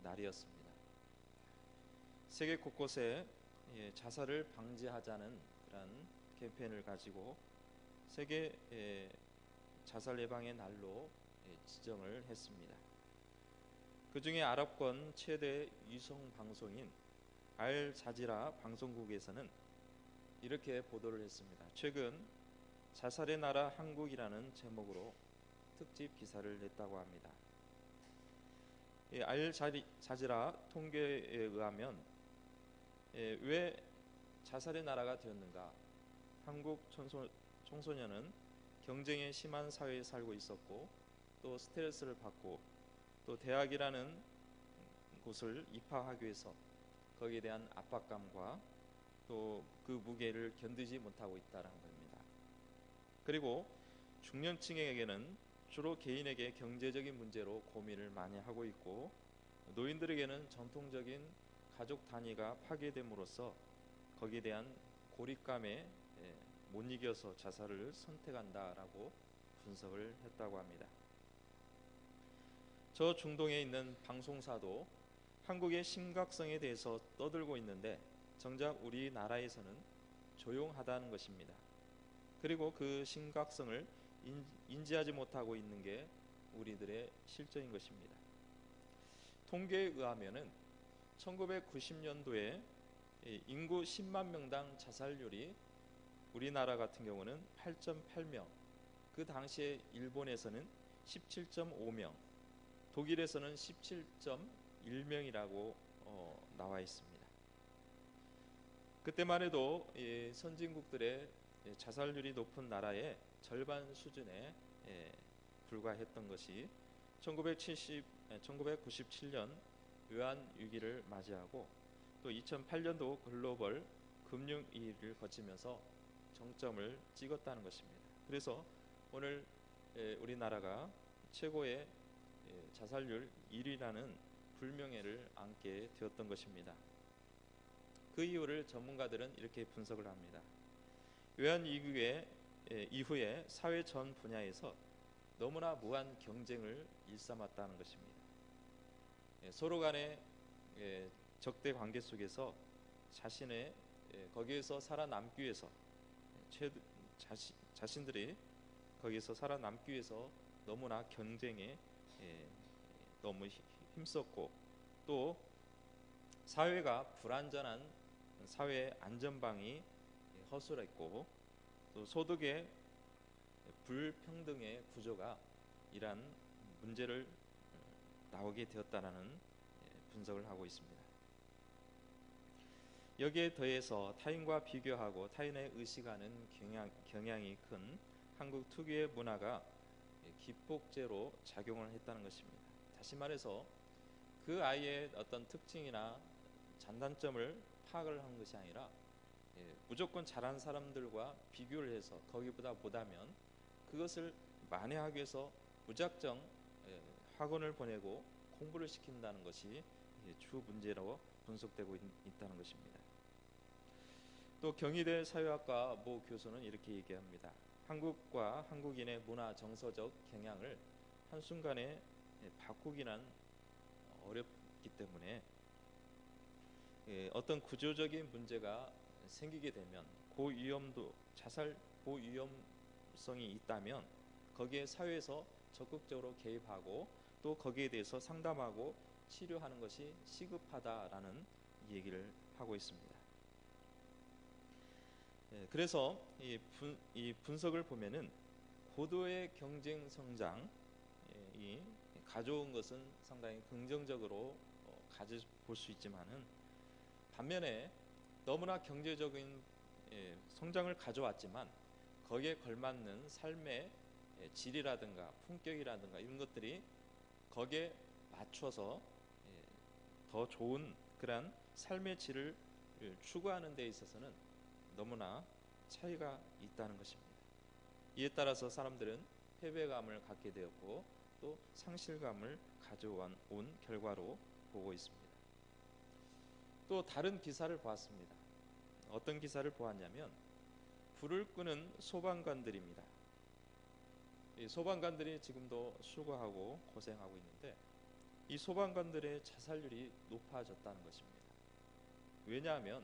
날이었습니다. 세계 곳곳에 자살을 방지하자는 그런 캠페인을 가지고 세계 자살 예방의 날로 지정을 했습니다. 그 중에 아랍권 최대 위성 방송인 알자지라 방송국에서는 이렇게 보도를 했습니다. 최근 자살의 나라 한국이라는 제목으로 특집 기사를 냈다고 합니다. 알자지라 통계에 의하면 왜 자살의 나라가 되었는가? 한국 청소년은 경쟁에 심한 사회에 살고 있었고 또 스트레스를 받고 또 대학이라는 곳을 입학하기 위해서 거기에 대한 압박감과 또 그 무게를 견디지 못하고 있다는 겁니다. 그리고 중년층에게는 주로 개인에게 경제적인 문제로 고민을 많이 하고 있고 노인들에게는 전통적인 가족 단위가 파괴됨으로써 거기에 대한 고립감에 못 이겨서 자살을 선택한다라고 분석을 했다고 합니다. 저 중동에 있는 방송사도 한국의 심각성에 대해서 떠들고 있는데 정작 우리나라에서는 조용하다는 것입니다. 그리고 그 심각성을 인지하지 못하고 있는 게 우리들의 실정인 것입니다. 통계에 의하면은 1990년도에 인구 10만 명당 자살률이 우리나라 같은 경우는 8.8명, 그 당시에 일본에서는 17.5명, 독일에서는 17.1명이라고 나와 있습니다. 그때만 해도 선진국들의 자살률이 높은 나라의 절반 수준에 불과했던 것이 1997년 외환위기를 맞이하고 또 2008년도 글로벌 금융위기를 거치면서 정점을 찍었다는 것입니다. 그래서 오늘 우리나라가 최고의 자살률 1위라는 불명예를 안게 되었던 것입니다. 그 이유를 전문가들은 이렇게 분석을 합니다. 외환위기 이후에 사회 전 분야에서 너무나 무한 경쟁을 일삼았다는 것입니다. 서로 간의 적대 관계 속에서 자신의 거기에서 살아남기 위해서 자신들이 거기서 살아남기 위해서 너무나 경쟁에 너무 힘썼고 또 사회가 불안전한 사회 안전망이 허술했고 또 소득의 불평등의 구조가 이러한 문제를 나오게 되었다라는 분석을 하고 있습니다. 여기에 더해서 타인과 비교하고 타인에 의식하는 경향이 큰 한국 특유의 문화가 기폭제로 작용을 했다는 것입니다. 다시 말해서 그 아이의 어떤 특징이나 장단점을 파악을 하는 것이 아니라 무조건 잘하는 사람들과 비교를 해서 거기보다 못하면 그것을 만회하기 위해서 무작정 학원을 보내고 공부를 시킨다는 것이 주 문제로 분석되고 있다는 것입니다. 또 경희대 사회학과 모 교수는 이렇게 얘기합니다. 한국과 한국인의 문화 정서적 경향을 한순간에 바꾸기는 어렵기 때문에 어떤 구조적인 문제가 생기게 되면 자살 고위험성이 있다면 거기에 사회에서 적극적으로 개입하고 또 거기에 대해서 상담하고 치료하는 것이 시급하다라는 얘기를 하고 있습니다. 그래서 이 분석을 보면은 고도의 경쟁 성장이 가져온 것은 상당히 긍정적으로 가져볼 수 있지만은 반면에 너무나 경제적인 성장을 가져왔지만 거기에 걸맞는 삶의 질이라든가 품격이라든가 이런 것들이 거기에 맞춰서 더 좋은 그런 삶의 질을 추구하는 데 있어서는 너무나 차이가 있다는 것입니다. 이에 따라서 사람들은 패배감을 갖게 되었고 또 상실감을 가져온 결과로 보고 있습니다. 또 다른 기사를 보았습니다. 어떤 기사를 보았냐면 불을 끄는 소방관들입니다. 이 소방관들이 지금도 수고하고 고생하고 있는데 이 소방관들의 자살률이 높아졌다는 것입니다. 왜냐하면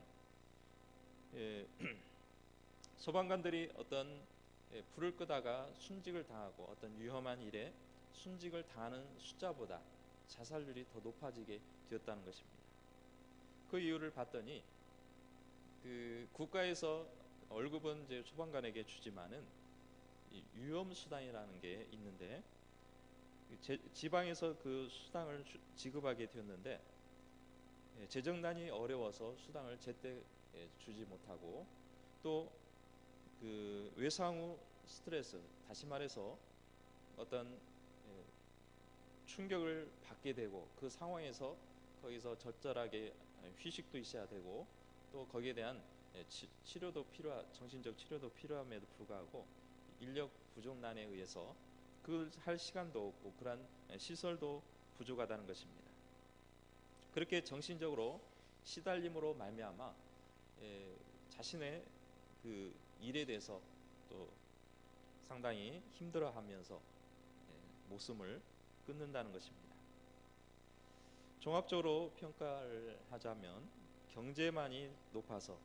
소방관들이 어떤 불을 끄다가 순직을 당하고 어떤 위험한 일에 순직을 당하는 숫자보다 자살률이 더 높아지게 되었다는 것입니다. 그 이유를 봤더니 그 국가에서 월급은 이제 소방관에게 주지만은 이 위험 수당이라는 게 있는데 지방에서 그 수당을 지급하게 되었는데 재정난이 어려워서 수당을 제때 주지 못하고 또 그 외상후 스트레스, 다시 말해서 어떤 충격을 받게 되고 그 상황에서 거기서 적절하게 휴식도 있어야 되고 또 거기에 대한 치료도 정신적 치료도 필요함에도 불구하고 인력 부족난에 의해서 그걸 할 시간도 없고 그러한 시설도 부족하다는 것입니다. 그렇게 정신적으로 시달림으로 말미암아 자신의 그 일에 대해서 또 상당히 힘들어하면서 목숨을 끊는다는 것입니다. 종합적으로 평가를 하자면 경제만이 높아서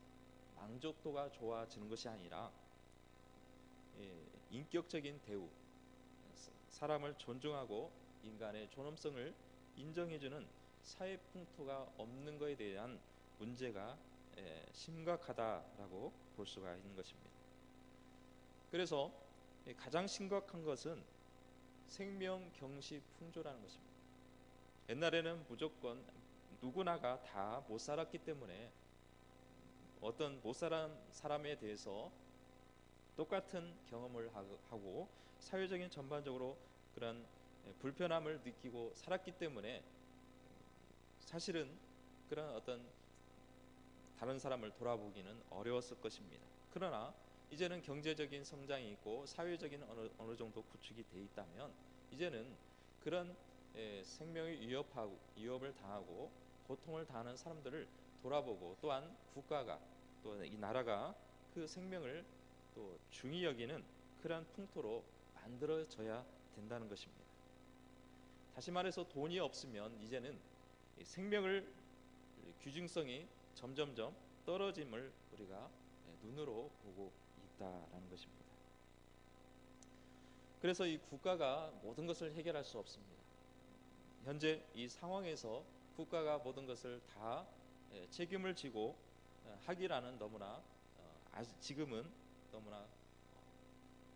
만족도가 좋아지는 것이 아니라 인격적인 대우, 사람을 존중하고 인간의 존엄성을 인정해주는 사회 풍토가 없는 것에 대한 문제가 심각하다라고 볼 수가 있는 것입니다. 그래서 가장 심각한 것은 생명경시풍조라는 것입니다. 옛날에는 무조건 누구나가 다 못 살았기 때문에 어떤 못 살은 사람에 대해서 똑같은 경험을 하고 사회적인 전반적으로 그런 불편함을 느끼고 살았기 때문에 사실은 그런 어떤 다른 사람을 돌아보기는 어려웠을 것입니다. 그러나 이제는 경제적인 성장이 있고 사회적인 어느 정도 구축이 돼 있다면 이제는 그런 생명의 위협을 당하고 고통을 당하는 사람들을 돌아보고 또한 국가가 또 이 나라가 그 생명을 또 중히 여기는 그러한 풍토로 만들어져야 된다는 것입니다. 다시 말해서 돈이 없으면 이제는 생명을 규증성이 점점점 떨어짐을 우리가 눈으로 보고 있다라는 것입니다. 그래서 이 국가가 모든 것을 해결할 수 없습니다. 현재 이 상황에서 국가가 모든 것을 다 책임을 지고 하기라는 너무나 지금은 너무나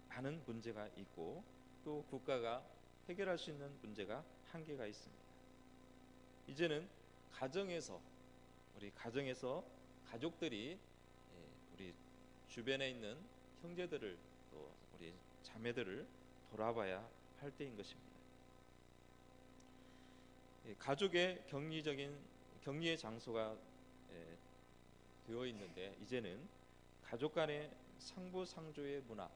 많은 문제가 있고 또 국가가 해결할 수 있는 문제가 한계가 있습니다. 이제는 우리 가정에서 가족들이 우리 주변에 있는 형제들을 또 우리 자매들을 돌아봐야 할 때인 것입니다. 가족의 격리의 장소가 되어 있는데 이제는 가족 간의 상부상조의 문화,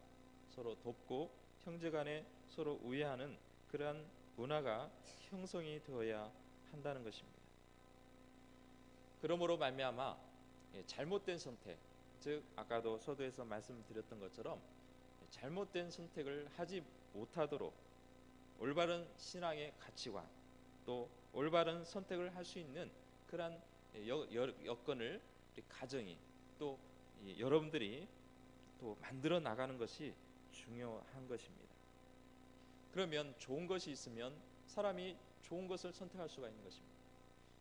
서로 돕고 형제 간에 서로 우애하는 그러한 문화가 형성이 되어야 한다는 것입니다. 그러므로 말미암아 잘못된 선택, 즉 아까도 서두에서 말씀드렸던 것처럼 잘못된 선택을 하지 못하도록 올바른 신앙의 가치관 또 올바른 선택을 할 수 있는 그러한 여건을 우리 가정이 또 여러분들이 또 만들어 나가는 것이 중요한 것입니다. 그러면 좋은 것이 있으면 사람이 좋은 것을 선택할 수가 있는 것입니다.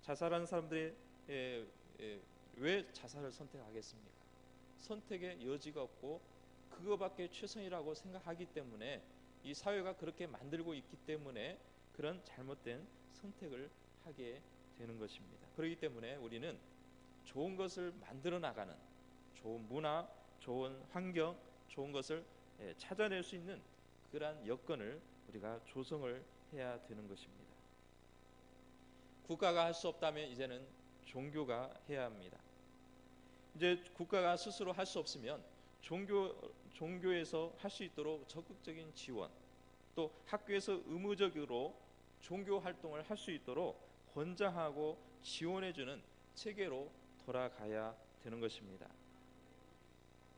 자살하는 사람들이 왜 자살을 선택하겠습니까? 선택의 여지가 없고 그거밖에 최선이라고 생각하기 때문에 이 사회가 그렇게 만들고 있기 때문에 그런 잘못된 선택을 하게 되는 것입니다. 그렇기 때문에 우리는 좋은 것을 만들어 나가는 좋은 문화, 좋은 환경, 좋은 것을 찾아낼 수 있는 그러한 여건을 우리가 조성을 해야 되는 것입니다. 국가가 할 수 없다면 이제는 종교가 해야 합니다. 이제 국가가 스스로 할 수 없으면 종교에서 할 수 있도록 적극적인 지원, 또 학교에서 의무적으로 종교 활동을 할 수 있도록 권장하고 지원해주는 체계로 돌아가야 되는 것입니다.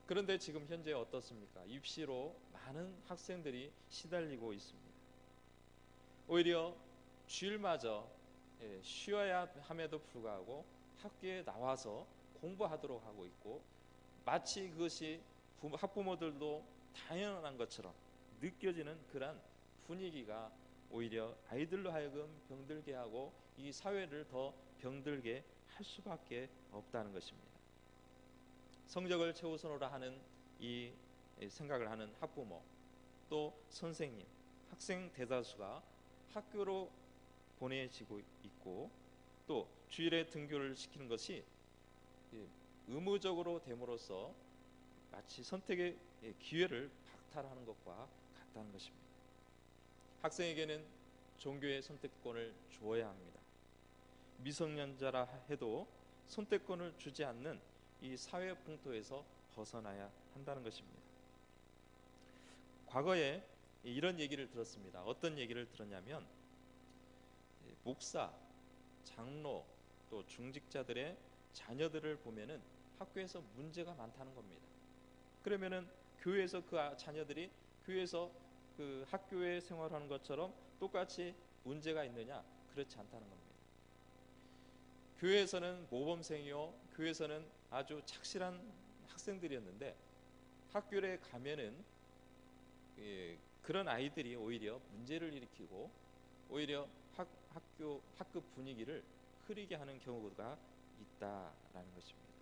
그런데 지금 현재 어떻습니까? 입시로 많은 학생들이 시달리고 있습니다. 오히려 주일마저 쉬어야 함에도 불구하고 학교에 나와서 공부하도록 하고 있고, 마치 그것이 학부모들도 당연한 것처럼 느껴지는 그런 분위기가 오히려 아이들로 하여금 병들게 하고 이 사회를 더 병들게 할 수밖에 없다는 것입니다. 성적을 최우선으로 하는 이 생각을 하는 학부모, 또 선생님, 학생 대다수가 학교로 보내지고 있고, 또 주일에 등교를 시키는 것이 의무적으로 됨으로써 마치 선택의 기회를 박탈하는 것과 같다는 것입니다. 학생에게는 종교의 선택권을 주어야 합니다. 미성년자라 해도 선택권을 주지 않는 이 사회 풍토에서 벗어나야 한다는 것입니다. 과거에 이런 얘기를 들었습니다. 어떤 얘기를 들었냐면, 목사, 장로, 또 중직자들의 자녀들을 보면은 학교에서 문제가 많다는 겁니다. 그러면은 교회에서 그 자녀들이 교회에서 그 학교에 생활하는 것처럼 똑같이 문제가 있느냐? 그렇지 않다는 겁니다. 교회에서는 모범생이요, 교회에서는 아주 착실한 학생들이었는데 학교에 가면은 그런 아이들이 오히려 문제를 일으키고 오히려 학급 분위기를 흐리게 하는 경우가 있다라는 것입니다.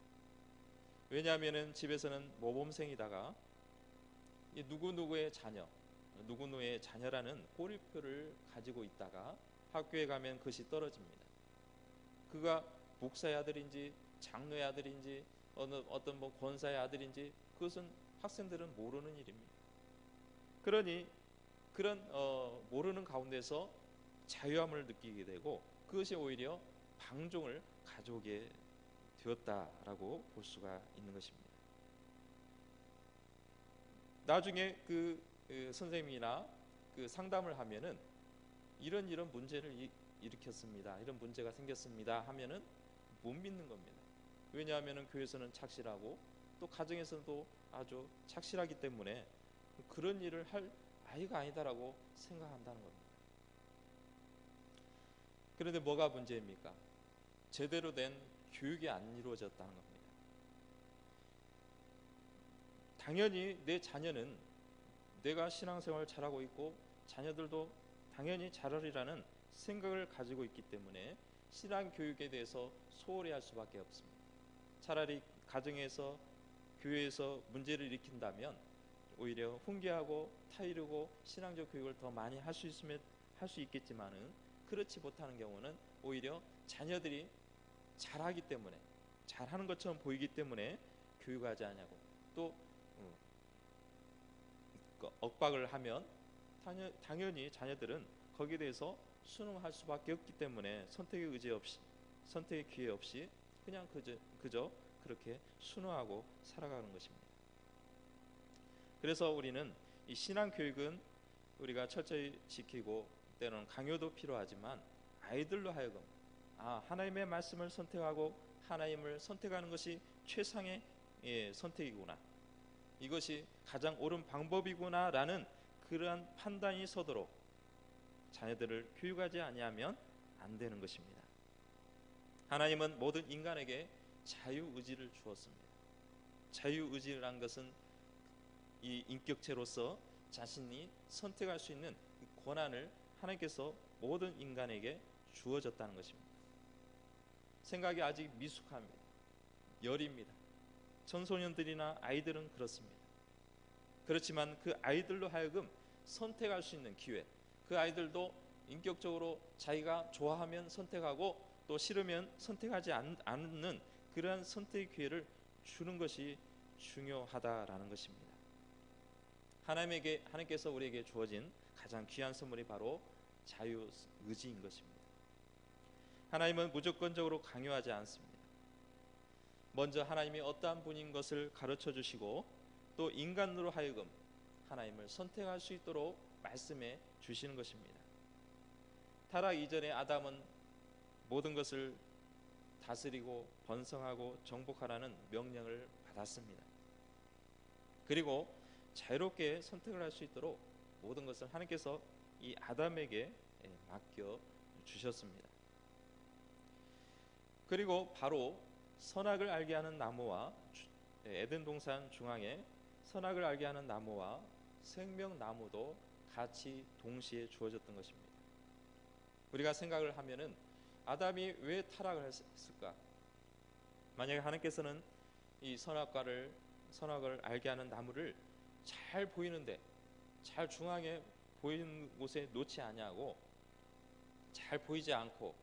왜냐하면은 집에서는 모범생이다가 누구누구의 자녀라는 꼬리표를 가지고 있다가 학교에 가면 그것이 떨어집니다. 그가 목사의 아들인지 장로의 아들인지 어떤 권사의 아들인지 그것은 학생들은 모르는 일입니다. 그러니 그런 모르는 가운데서 자유함을 느끼게 되고 그것이 오히려 방종을 가져오게 되었다라고 볼 수가 있는 것입니다. 나중에 그 선생님이나 그 상담을 하면은 이런 문제를 일으켰습니다, 이런 문제가 생겼습니다 하면은 못 믿는 겁니다. 왜냐하면은 교회에서는 착실하고 또 가정에서도 아주 착실하기 때문에 그런 일을 할 아이가 아니다라고 생각한다는 겁니다. 그런데 뭐가 문제입니까? 제대로 된 교육이 안 이루어졌다는 겁니다. 당연히 내 자녀는 내가 신앙생활 잘하고 있고 자녀들도 당연히 잘하리라는 생각을 가지고 있기 때문에 신앙교육에 대해서 소홀히 할 수밖에 없습니다. 차라리 가정에서 교회에서 문제를 일으킨다면 오히려 훈계하고 타이르고 신앙적 교육을 더 많이 할 수 있겠지만은 그렇지 못하는 경우는 오히려 자녀들이 잘하기 때문에 잘하는 것처럼 보이기 때문에 교육하지 않냐고 또 억박을 하면 당연히 자녀들은 거기에 대해서 순응할 수밖에 없기 때문에 선택의 기회 없이 그냥 그저 그렇게 순응하고 살아가는 것입니다. 그래서 우리는 이 신앙 교육은 우리가 철저히 지키고 때로는 강요도 필요하지만 아이들로 하여금 하나님의 말씀을 선택하고 하나님을 선택하는 것이 최상의 선택이구나, 이것이 가장 옳은 방법이구나라는 그러한 판단이 서도록 자녀들을 교육하지 아니하면 안 되는 것입니다. 하나님은 모든 인간에게 자유의지를 주었습니다. 자유의지라는 것은 이 인격체로서 자신이 선택할 수 있는 권한을 하나님께서 모든 인간에게 주어졌다는 것입니다. 생각이 아직 미숙합니다. 여립니다. 청소년들이나 아이들은 그렇습니다. 그렇지만 그 아이들로 하여금 선택할 수 있는 기회, 그 아이들도 인격적으로 자기가 좋아하면 선택하고 또 싫으면 선택하지 않는 그러한 선택의 기회를 주는 것이 중요하다라는 것입니다. 하나님께서 우리에게 주어진 가장 귀한 선물이 바로 자유의지인 것입니다. 하나님은 무조건적으로 강요하지 않습니다. 먼저 하나님이 어떠한 분인 것을 가르쳐 주시고 또 인간으로 하여금 하나님을 선택할 수 있도록 말씀해 주시는 것입니다. 타락 이전에 아담은 모든 것을 다스리고 번성하고 정복하라는 명령을 받았습니다. 그리고 자유롭게 선택을 할 수 있도록 모든 것을 하나님께서 이 아담에게 맡겨 주셨습니다. 그리고 바로 선악을 알게 하는 나무와 에덴 동산 중앙에 선악을 알게 하는 나무와 생명나무도 같이 동시에 주어졌던 것입니다. 우리가 생각을 하면은 아담이 왜 타락을 했을까? 만약에 하나님께서는 이 선악을 알게 하는 나무를 잘 보이는데, 잘 중앙에 보이는 곳에 놓지 아니하고 잘 보이지 않고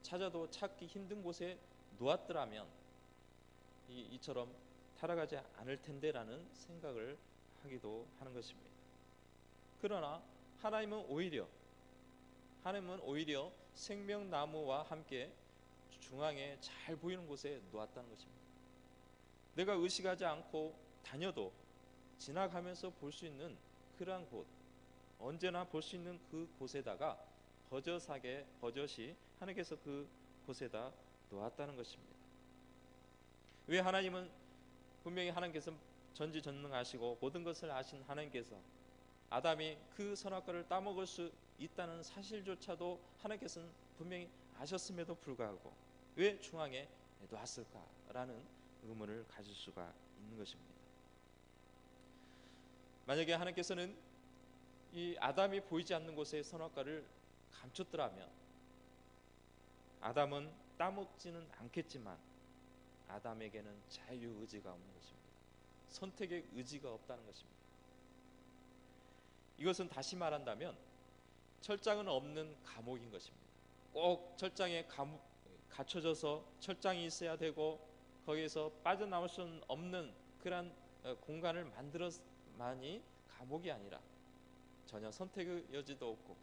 찾아도 찾기 힘든 곳에 놓았더라면 이처럼 타락하지 않을 텐데라는 생각을 하기도 하는 것입니다. 그러나 하나님은 오히려 생명나무와 함께 중앙에 잘 보이는 곳에 놓았다는 것입니다. 내가 의식하지 않고 다녀도 지나가면서 볼 수 있는 그러한 곳, 언제나 볼 수 있는 그 곳에다가 버젓이 하나님께서 그 곳에다 놓았다는 것입니다. 왜 하나님은 분명히 하나님께서 전지전능하시고 모든 것을 아신 하나님께서 아담이 그 선악과를 따먹을 수 있다는 사실조차도 하나님께서는 분명히 아셨음에도 불구하고 왜 중앙에 놓았을까라는 의문을 가질 수가 있는 것입니다. 만약에 하나님께서는 이 아담이 보이지 않는 곳에 선악과를 감췄더라면 아담은 따먹지는 않겠지만 아담에게는 자유의지가 없는 것입니다. 선택의 의지가 없다는 것입니다. 이것은 다시 말한다면 철장은 없는 감옥인 것입니다. 꼭 철장에 갇혀져서 철장이 있어야 되고 거기에서 빠져나올 수 없는 그러한 공간을 만들어만이 감옥이 아니라 전혀 선택의 여지도 없고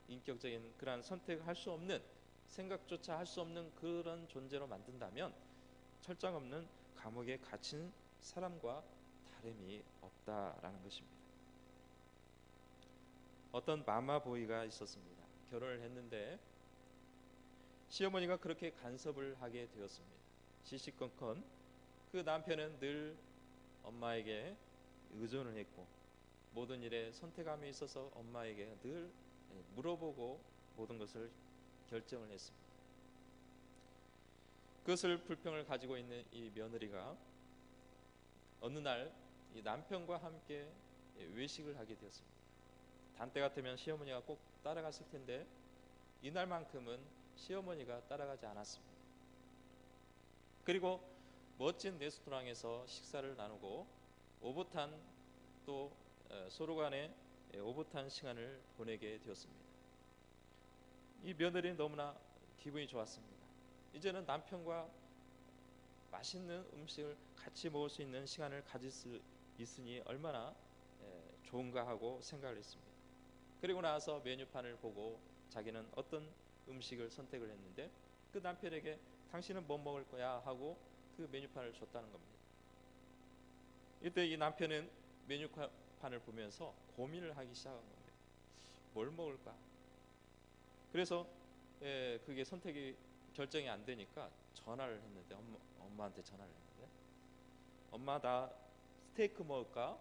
인격적인 그러한 선택을 할 수 없는, 생각조차 할 수 없는 그런 존재로 만든다면 철장 없는 감옥에 갇힌 사람과 다름이 없다라는 것입니다. 어떤 마마보이가 있었습니다. 결혼을 했는데 시어머니가 그렇게 간섭을 하게 되었습니다. 시시건건 그 남편은 늘 엄마에게 의존을 했고 모든 일에 선택함에 있어서 엄마에게 늘 물어보고 모든 것을 결정을 했습니다. 그것을 불평을 가지고 있는 이 며느리가 어느 날 이 남편과 함께 외식을 하게 되었습니다. 단때 같으면 시어머니가 꼭 따라갔을 텐데 이날만큼은 시어머니가 따라가지 않았습니다. 그리고 멋진 레스토랑에서 식사를 나누고 오붓한 또 서로 간에 오붓한 시간을 보내게 되었습니다. 이 며느리는 너무나 기분이 좋았습니다. 이제는 남편과 맛있는 음식을 같이 먹을 수 있는 시간을 가질 수 있으니 얼마나 좋은가 하고 생각을 했습니다. 그리고 나서 메뉴판을 보고 자기는 어떤 음식을 선택을 했는데 그 남편에게 당신은 뭐 먹을 거야 하고 그 메뉴판을 줬다는 겁니다. 이때 이 남편은 메뉴판을 보면서 고민을 하기 시작한 겁니다. 뭘 먹을까? 그래서 그게 결정이 안 되니까 전화를 했는데 엄마한테 전화를 했는데 엄마 나 스테이크 먹을까?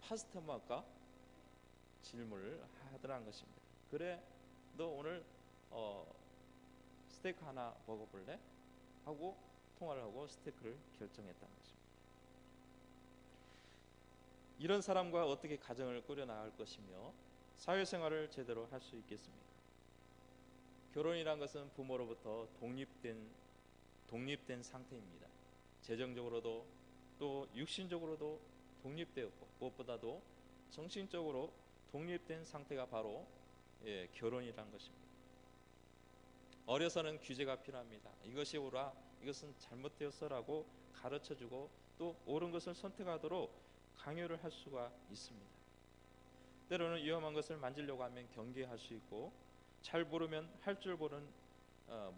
파스타 먹을까? 질문을 하더라는 것입니다. 그래 너 오늘 스테이크 하나 먹어볼래? 하고 통화를 하고 스테이크를 결정했다는 것입니다. 이런 사람과 어떻게 가정을 꾸려나갈 것이며 사회생활을 제대로 할 수 있겠습니까? 결혼이란 것은 부모로부터 독립된 상태입니다. 재정적으로도 또 육신적으로도 독립되었고 무엇보다도 정신적으로 독립된 상태가 바로 결혼이란 것입니다. 어려서는 규제가 필요합니다. 이것이 옳아, 이것은 잘못되었어라고 가르쳐주고 또 옳은 것을 선택하도록 강요를 할 수가 있습니다. 때로는 위험한 것을 만지려고 하면 경계할 수 있고 잘 모르면 할 줄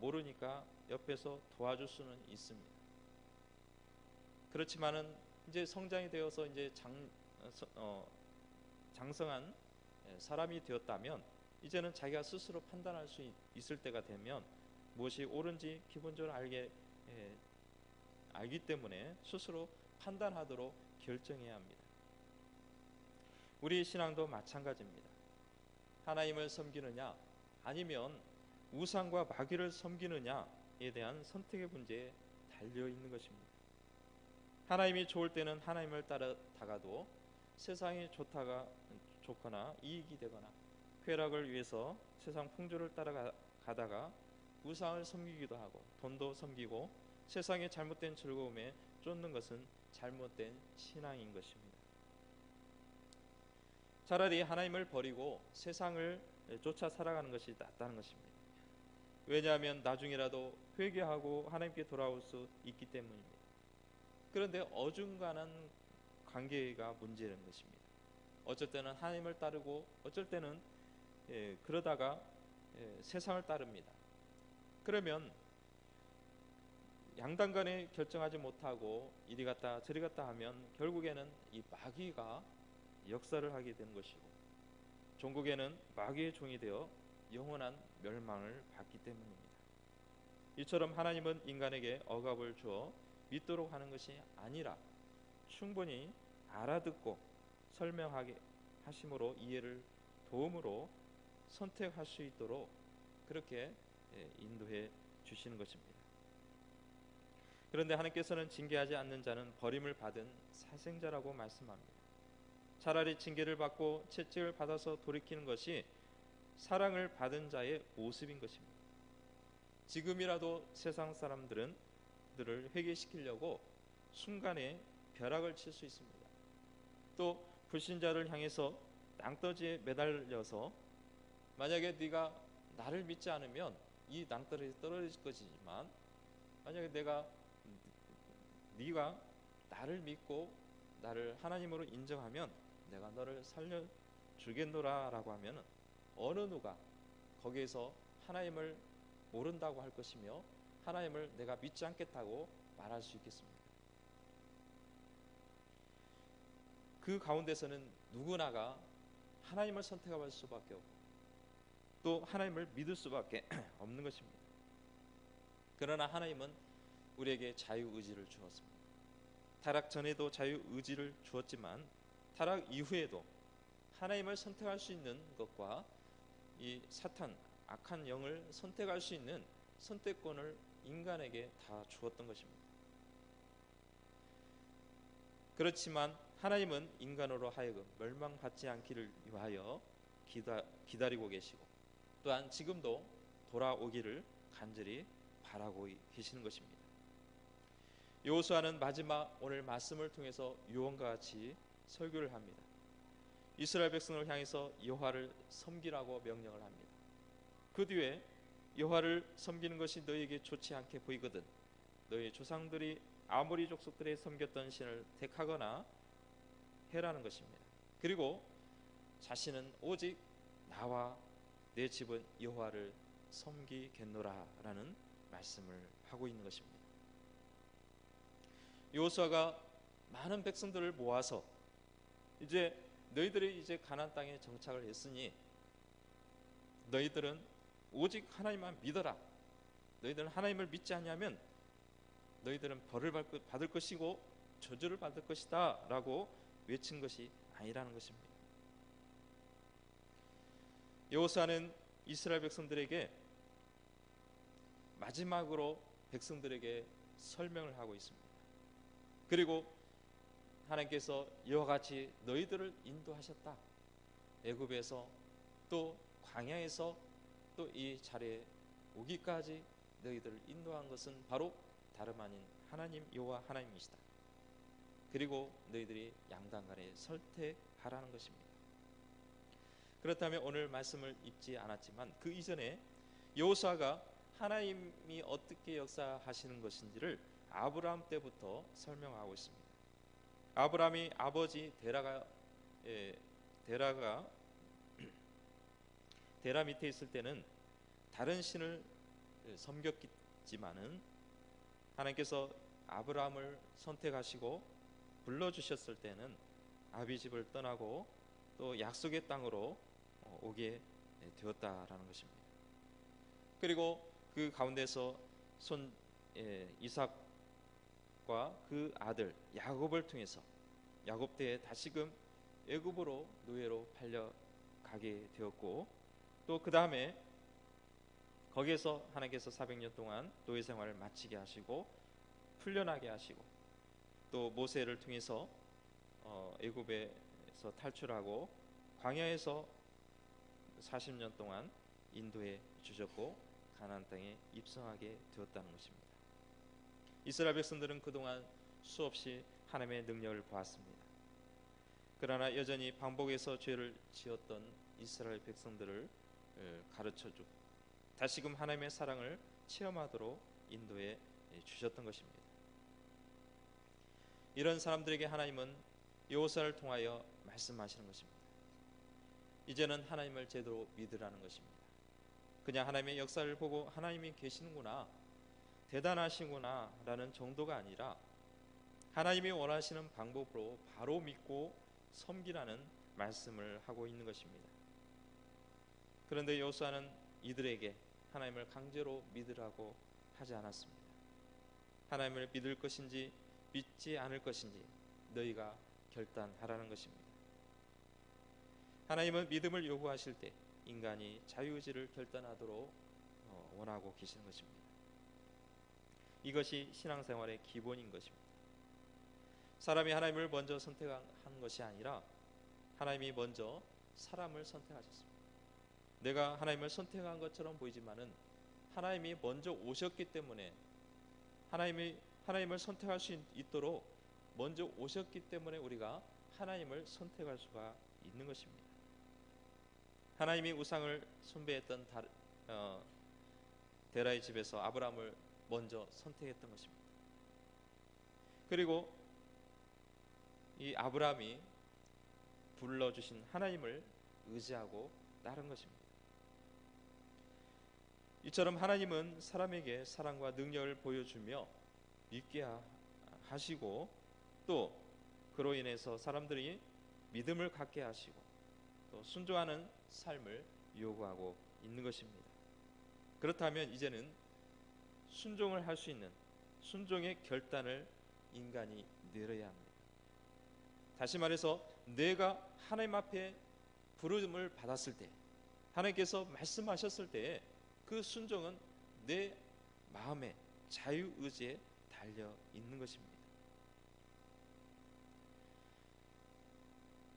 모르니까 옆에서 도와줄 수는 있습니다. 그렇지만은 이제 성장이 되어서 이제 장성한 사람이 되었다면 이제는 자기가 스스로 판단할 수 있을 때가 되면 무엇이 옳은지 기본적으로 알기 때문에 스스로 판단하도록 결정해야 합니다. 우리 신앙도 마찬가지입니다. 하나님을 섬기느냐 아니면 우상과 마귀를 섬기느냐 대한 선택의 문제에 달려 있는 것입니다. 하나님이 좋을 때는 하나님을 따라다가도 세상이 좋거나 이익이 되거나 쾌락을 위해서 세상 풍조를 따라가다가 우상을 섬기기도 하고 돈도 섬기고 세상의 잘못된 즐거움에 쫓는 것은 잘못된 신앙인 것입니다. 차라리 하나님을 버리고 세상을 쫓아 살아가는 것이 낫다는 것입니다. 왜냐하면 나중에라도 회개하고 하나님께 돌아올 수 있기 때문입니다. 그런데 어중간한 관계가 문제라는 것입니다. 어쩔 때는 하나님을 따르고 어쩔 때는 그러다가 세상을 따릅니다. 그러면 양당 간에 결정하지 못하고 이리 갔다 저리 갔다 하면 결국에는 이 마귀가 역사를 하게 되는 것이고 종국에는 마귀의 종이 되어 영원한 멸망을 받기 때문입니다. 이처럼 하나님은 인간에게 억압을 주어 믿도록 하는 것이 아니라 충분히 알아듣고 설명하게 하심으로 이해를 도움으로 선택할 수 있도록 그렇게 인도해 주시는 것입니다. 그런데 하나님께서는 징계하지 않는 자는 버림을 받은 사생자라고 말씀합니다. 차라리 징계를 받고 채찍을 받아서 돌이키는 것이 사랑을 받은 자의 모습인 것입니다. 지금이라도 세상 사람들을 회개시키려고 순간에 벼락을 칠 수 있습니다. 또 불신자를 향해서 낭떠지에 매달려서 만약에 네가 나를 믿지 않으면 이 낭떠러지 떨어질 것이지만 만약에 네가 나를 믿고 나를 하나님으로 인정하면 내가 너를 살려주겠노라 라고 하면 어느 누가 거기에서 하나님을 모른다고 할 것이며 하나님을 내가 믿지 않겠다고 말할 수 있겠습니까? 그 가운데서는 누구나가 하나님을 선택할 수밖에 없고 또 하나님을 믿을 수밖에 없는 것입니다. 그러나 하나님은 우리에게 자유의지를 주었습니다. 타락 전에도 자유의지를 주었지만 타락 이후에도 하나님을 선택할 수 있는 것과 이 사탄 악한 영을 선택할 수 있는 선택권을 인간에게 다 주었던 것입니다. 그렇지만 하나님은 인간으로 하여금 멸망받지 않기를 위하여 기다리고 계시고 또한 지금도 돌아오기를 간절히 바라고 계시는 것입니다. 여호수아는 마지막 오늘 말씀을 통해서 유언과 같이 설교를 합니다. 이스라엘 백성을 향해서 여호와를 섬기라고 명령을 합니다. 그 뒤에 여호와를 섬기는 것이 너희에게 좋지 않게 보이거든 너희 조상들이 아모리 족속들의 섬겼던 신을 택하거나 해라는 것입니다. 그리고 자신은 오직 나와 내 집은 여호와를 섬기겠노라라는 말씀을 하고 있는 것입니다. 여호수아가 많은 백성들을 모아서 이제 너희들이 이제 가나안 땅에 정착을 했으니 너희들은 오직 하나님만 믿어라. 너희들은 하나님을 믿지 않으면 너희들은 벌을 받을 것이고 저주를 받을 것이다 라고 외친 것이 아니라는 것입니다. 여호수아는 이스라엘 백성들에게 마지막으로 백성들에게 설명을 하고 있습니다. 그리고 하나님께서 이와 같이 너희들을 인도하셨다. 애굽에서 또 광야에서 또 이 자리에 오기까지 너희들을 인도한 것은 바로 다름 아닌 하나님 여호와 하나님이시다. 그리고 너희들이 양당간에 설택하라는 것입니다. 그렇다면 오늘 말씀을 읽지 않았지만 그 이전에 여호수아가 하나님이 어떻게 역사하시는 것인지를 아브라함 때부터 설명하고 있습니다. 아브라함이 아버지 데라 밑에 있을 때는 다른 신을 섬겼지만은 하나님께서 아브라함을 선택하시고 불러주셨을 때는 아비집을 떠나고 또 약속의 땅으로 오게 되었다라는 것입니다. 그리고 그 가운데서 이삭과 그 아들 야곱을 통해서 야곱 때에 다시금 애굽으로 노예로 팔려가게 되었고 또 그 다음에 거기에서 하나님께서 400년 동안 노예 생활을 마치게 하시고 풀려나게 하시고 또 모세를 통해서 애굽에서 탈출하고 광야에서 40년 동안 인도해 주셨고 가나안 땅에 입성하게 되었다는 것입니다. 이스라엘 백성들은 그동안 수없이 하나님의 능력을 보았습니다. 그러나 여전히 반복해서 죄를 지었던 이스라엘 백성들을 가르쳐주고 다시금 하나님의 사랑을 체험하도록 인도해 주셨던 것입니다. 이런 사람들에게 하나님은 여호수아를 통하여 말씀하시는 것입니다. 이제는 하나님을 제대로 믿으라는 것입니다. 그냥 하나님의 역사를 보고 하나님이 계시는구나, 대단하시구나 라는 정도가 아니라 하나님이 원하시는 방법으로 바로 믿고 섬기라는 말씀을 하고 있는 것입니다. 그런데 여호수아는 이들에게 하나님을 강제로 믿으라고 하지 않았습니다. 하나님을 믿을 것인지 믿지 않을 것인지 너희가 결단하라는 것입니다. 하나님은 믿음을 요구하실 때 인간이 자유의지를 결단하도록 원하고 계시는 것입니다. 이것이 신앙생활의 기본인 것입니다. 사람이 하나님을 먼저 선택한 것이 아니라 하나님이 먼저 사람을 선택하셨습니다. 내가 하나님을 선택한 것처럼 보이지만은 하나님이 먼저 오셨기 때문에 하나님을 선택할 수 있도록 먼저 오셨기 때문에 우리가 하나님을 선택할 수가 있는 것입니다. 하나님이 우상을 숭배했던 데라의 집에서 아브라함을 먼저 선택했던 것입니다. 그리고 이 아브라함이 불러주신 하나님을 의지하고 따른 것입니다. 이처럼 하나님은 사람에게 사랑과 능력을 보여주며 믿게 하시고 또 그로 인해서 사람들이 믿음을 갖게 하시고 또 순종하는 삶을 요구하고 있는 것입니다. 그렇다면 이제는 순종을 할 수 있는 순종의 결단을 인간이 내려야 합니다. 다시 말해서 내가 하나님 앞에 부름을 받았을 때 하나님께서 말씀하셨을 때 그 순종은 내 마음의 자유의지에 달려 있는 것입니다.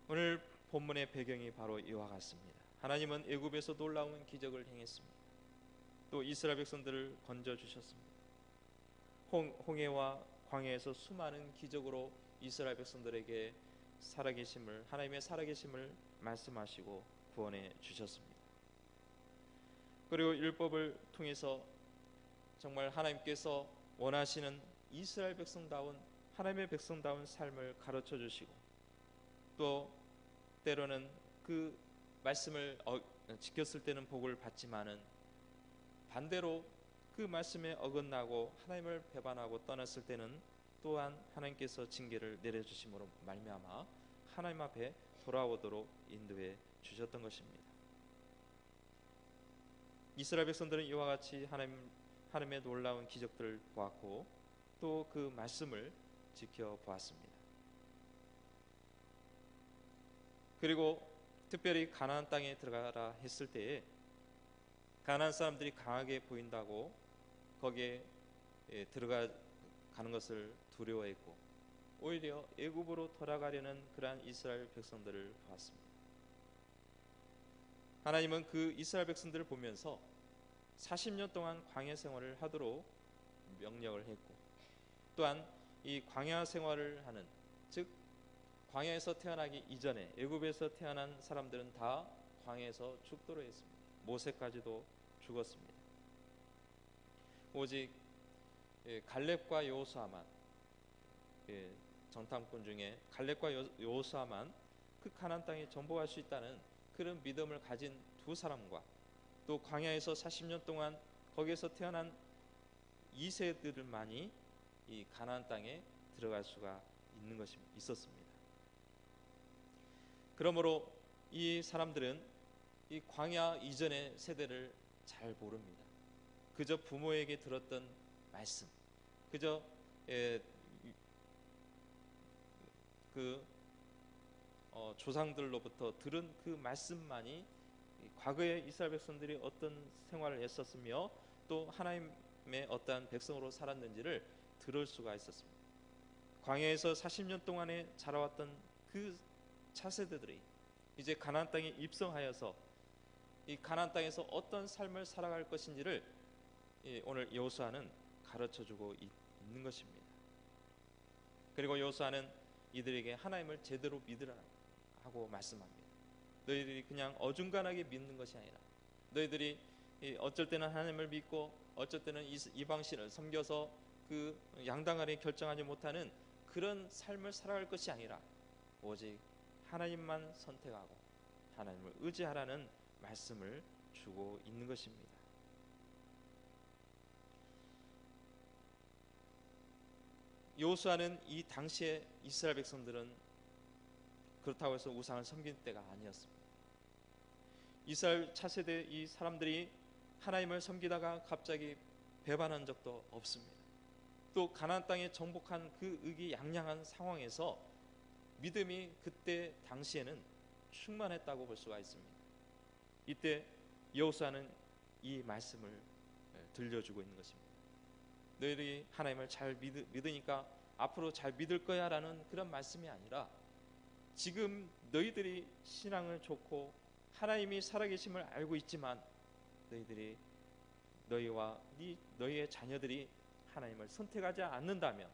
오늘 본문의 배경이 바로 이와 같습니다. 하나님은 애굽에서 놀라운 기적을 행했습니다. 또 이스라엘 백성들을 건져 주셨습니다. 홍해와 광야에서 수많은 기적으로 이스라엘 백성들에게 하나님의 살아계심을 말씀하시고 구원해 주셨습니다. 그리고 율법을 통해서 정말 하나님께서 원하시는 이스라엘 백성다운 하나님의 백성다운 삶을 가르쳐 주시고 또 때로는 그 말씀을 지켰을 때는 복을 받지만은 반대로 그 말씀에 어긋나고 하나님을 배반하고 떠났을 때는 또한 하나님께서 징계를 내려주심으로 말미암아 하나님 앞에 돌아오도록 인도해 주셨던 것입니다. 이스라엘 백성들은 이와 같이 하나님의 놀라운 기적들을 보았고 또 그 말씀을 지켜보았습니다. 그리고 특별히 가나안 땅에 들어가라 했을 때에 가나안 사람들이 강하게 보인다고 거기에 들어가는 것을 두려워했고 오히려 애굽으로 돌아가려는 그러한 이스라엘 백성들을 보았습니다. 하나님은 그 이스라엘 백성들을 보면서 40년 동안 광야 생활을 하도록 명령을 했고 또한 이 광야 생활을 하는 즉 광야에서 태어나기 이전에 애굽에서 태어난 사람들은 다 광야에서 죽도록 했습니다. 모세까지도 죽었습니다. 오직 갈렙과 여호수아만 정탐꾼 중에 갈렙과 여호수아만 그 가나안 땅에 정복할 수 있다는 그런 믿음을 가진 두 사람과 또 광야에서 40년 동안 거기에서 태어난 2세들만이 이 가나안 땅에 들어갈 수가 있었습니다. 그러므로 이 사람들은 이 광야 이전의 세대를 잘 모릅니다. 그저 부모에게 들었던 말씀, 그저 조상들로부터 들은 그 말씀만이 과거에 이스라엘 백성들이 어떤 생활을 했었으며 또 하나님의 어떠한 백성으로 살았는지를 들을 수가 있었습니다. 광야에서 40년 동안에 자라왔던 그 차세대들이 이제 가나안 땅에 입성하여서 이 가나안 땅에서 어떤 삶을 살아갈 것인지를 오늘 여호수아는 가르쳐주고 있는 것입니다. 그리고 여호수아는 이들에게 하나님을 제대로 믿으라고 말씀합니다. 너희들이 그냥 어중간하게 믿는 것이 아니라 너희들이 어쩔 때는 하나님을 믿고 어쩔 때는 이방신을 섬겨서 그 양당하게 결정하지 못하는 그런 삶을 살아갈 것이 아니라 오직 하나님만 선택하고 하나님을 의지하라는 말씀을 주고 있는 것입니다. 여호수아는 이 당시에 이스라엘 백성들은 그렇다고 해서 우상을 섬길 때가 아니었습니다. 이스라엘 차세대 이 사람들이 하나님을 섬기다가 갑자기 배반한 적도 없습니다. 또 가나안 땅에 정복한 그 의기양양한 상황에서 믿음이 그때 당시에는 충만했다고 볼 수가 있습니다. 이때 여호수아는 이 말씀을 들려주고 있는 것입니다. 너희들이 하나님을 잘 믿으니까 앞으로 잘 믿을 거야 라는 그런 말씀이 아니라 지금 너희들이 신앙을 좋고 하나님이 살아계심을 알고 있지만 너희들이 너희와 너희의 자녀들이 하나님을 선택하지 않는다면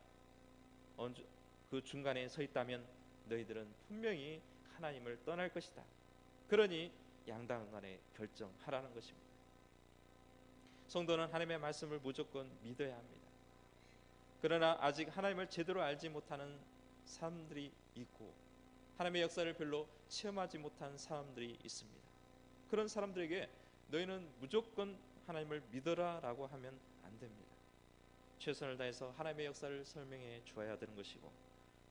그 중간에 서 있다면 너희들은 분명히 하나님을 떠날 것이다. 그러니 양당간에 결정하라는 것입니다. 성도는 하나님의 말씀을 무조건 믿어야 합니다. 그러나 아직 하나님을 제대로 알지 못하는 사람들이 있고 하나님의 역사를 별로 체험하지 못한 사람들이 있습니다. 그런 사람들에게 너희는 무조건 하나님을 믿어라 라고 하면 안 됩니다. 최선을 다해서 하나님의 역사를 설명해 주어야 되는 것이고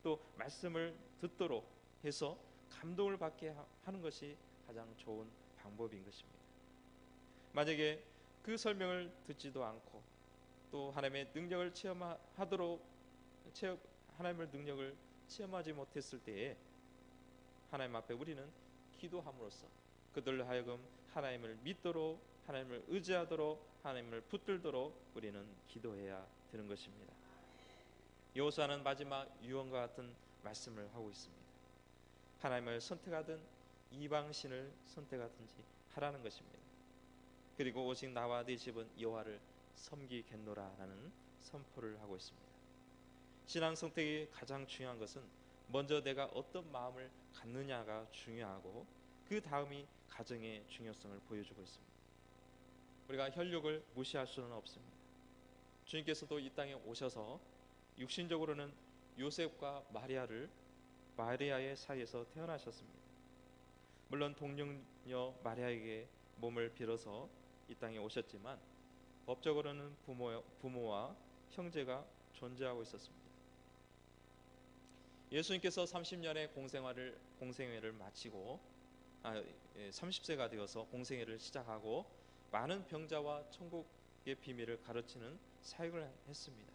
또 말씀을 듣도록 해서 감동을 받게 하는 것이 가장 좋은 방법인 것입니다. 만약에 그 설명을 듣지도 않고 또 하나님의 능력을 하나님의 능력을 체험하지 못했을 때에 하나님 앞에 우리는 기도함으로써 그들로 하여금 하나님을 믿도록 하나님을 의지하도록 하나님을 붙들도록 우리는 기도해야 되는 것입니다. 여호수아는 마지막 유언과 같은 말씀을 하고 있습니다. 하나님을 선택하든 이방신을 선택하든지 하라는 것입니다. 그리고 오직 나와 네 집은 여호와를 섬기겠노라라는 선포를 하고 있습니다. 신앙 선택이 가장 중요한 것은 먼저 내가 어떤 마음을 갖느냐가 중요하고 그 다음이 가정의 중요성을 보여주고 있습니다. 우리가 혈육을 무시할 수는 없습니다. 주님께서도 이 땅에 오셔서 육신적으로는 요셉과 마리아의 사이에서 태어나셨습니다. 물론 동정녀 마리아에게 몸을 빌어서 이 땅에 오셨지만 법적으로는 부모와 형제가 존재하고 있었습니다. 예수님께서 30년의 공생애를 마치고 30세가 되어서 공생애를 시작하고 많은 병자와 천국의 비밀을 가르치는 사역을 했습니다.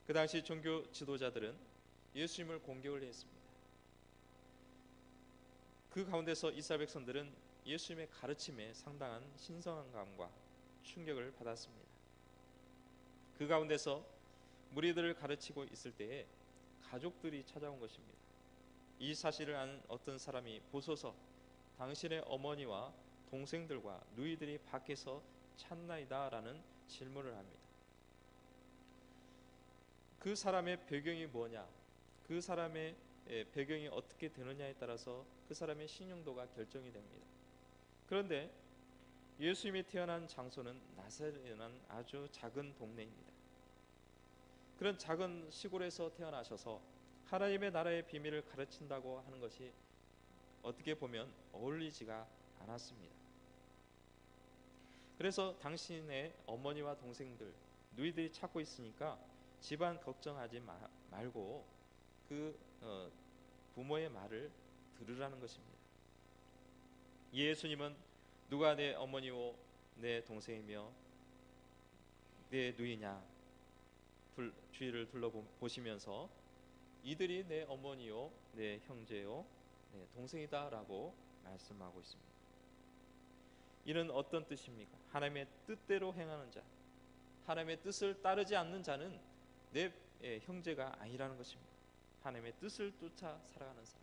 그 당시 종교 지도자들은 예수님을 공격을 했습니다. 그 가운데서 이스라엘 백성들은 예수님의 가르침에 상당한 신성함과 충격을 받았습니다. 그 가운데서 무리들을 가르치고 있을 때에 가족들이 찾아온 것입니다. 이 사실을 아는 어떤 사람이 보소서 당신의 어머니와 동생들과 누이들이 밖에서 찾나이다 라는 질문을 합니다. 그 사람의 배경이 뭐냐, 그 사람의 배경이 어떻게 되느냐에 따라서 그 사람의 신용도가 결정이 됩니다. 그런데 예수님이 태어난 장소는 나사렛이라는 아주 작은 동네입니다. 그런 작은 시골에서 태어나셔서 하나님의 나라의 비밀을 가르친다고 하는 것이 어떻게 보면 어울리지가 않았습니다. 그래서 당신의 어머니와 동생들, 누이들이 찾고 있으니까 집안 걱정하지 말고 그 부모의 말을 들으라는 것입니다. 예수님은 누가 내 어머니요 내 동생이며 내 누이냐 주위를 둘러보시면서 이들이 내 어머니요 내 형제요 내 동생이다 라고 말씀하고 있습니다. 이는 어떤 뜻입니까? 하나님의 뜻대로 행하는 자, 하나님의 뜻을 따르지 않는 자는 내 형제가 아니라는 것입니다. 하나님의 뜻을 쫓아 살아가는 사람,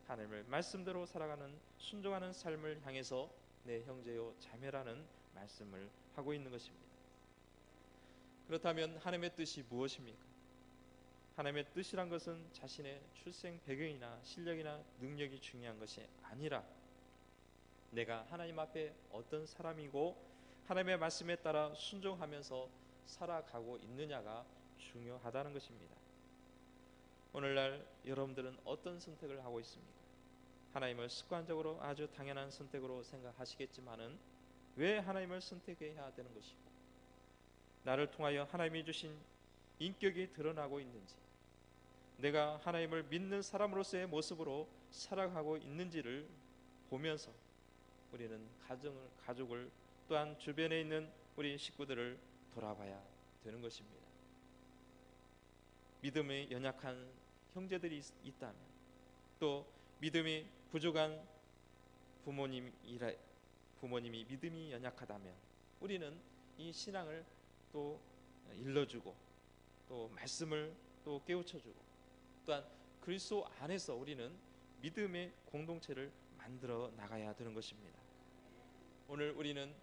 하나님의 말씀대로 살아가는 순종하는 삶을 향해서 내 형제요 자매라는 말씀을 하고 있는 것입니다. 그렇다면 하나님의 뜻이 무엇입니까? 하나님의 뜻이란 것은 자신의 출생 배경이나 실력이나 능력이 중요한 것이 아니라 내가 하나님 앞에 어떤 사람이고 하나님의 말씀에 따라 순종하면서 살아가고 있느냐가 중요하다는 것입니다. 오늘날 여러분들은 어떤 선택을 하고 있습니까? 하나님을 습관적으로 아주 당연한 선택으로 생각하시겠지만은 왜 하나님을 선택해야 되는 것이고 나를 통하여 하나님이 주신 인격이 드러나고 있는지, 내가 하나님을 믿는 사람으로서의 모습으로 살아가고 있는지를 보면서 우리는 가족을 또한 주변에 있는 우리 식구들을 돌아봐야 되는 것입니다. 믿음이 연약한 형제들이 있다면, 또 믿음이 부족한 부모님이 믿음이 연약하다면 우리는 이 신앙을 또 일러주고 또 말씀을 또 깨우쳐주고 또한 그리스도 안에서 우리는 믿음의 공동체를 만들어 나가야 되는 것입니다. 오늘 우리는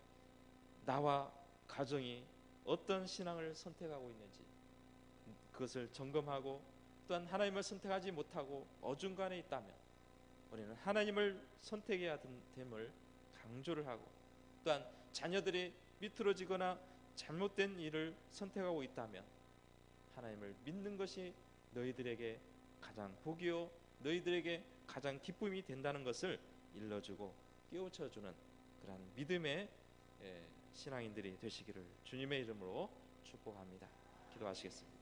나와 가정이 어떤 신앙을 선택하고 있는지 그것을 점검하고 또한 하나님을 선택하지 못하고 어중간에 있다면 우리는 하나님을 선택해야 됨을 강조를 하고 또한 자녀들이 비틀어지거나 잘못된 일을 선택하고 있다면 하나님을 믿는 것이 너희들에게 가장 복이요 너희들에게 가장 기쁨이 된다는 것을 일러주고 깨우쳐주는 그러한 믿음의 신앙인들이 되시기를 주님의 이름으로 축복합니다. 기도하시겠습니다.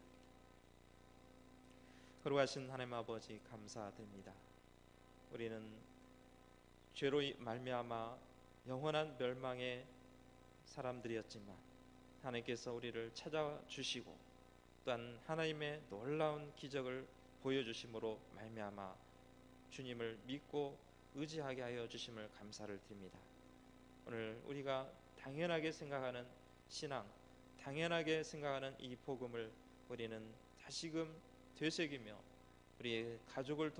거룩하신 하나님 아버지 감사드립니다. 우리는 죄로 말미암아 영원한 멸망의 사람들이었지만 하나님께서 우리를 찾아주시고 또한 하나님의 놀라운 기적을 보여주심으로 말미암아 주님을 믿고 의지하게 하여 주심을 감사를 드립니다. 오늘 우리가 당연하게 생각하는 신앙, 당연하게 생각하는 이 복음을 우리는 다시금 되새기며 우리의 가족을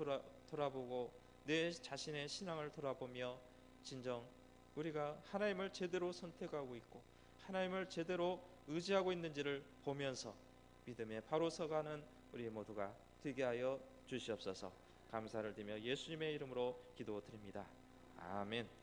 돌아보고 내 자신의 신앙을 돌아보며 진정 우리가 하나님을 제대로 선택하고 있고 하나님을 제대로 의지하고 있는지를 보면서 믿음에 바로 서가는 우리 모두가 되게 하여 주시옵소서. 감사를 드리며 예수님의 이름으로 기도드립니다. 아멘.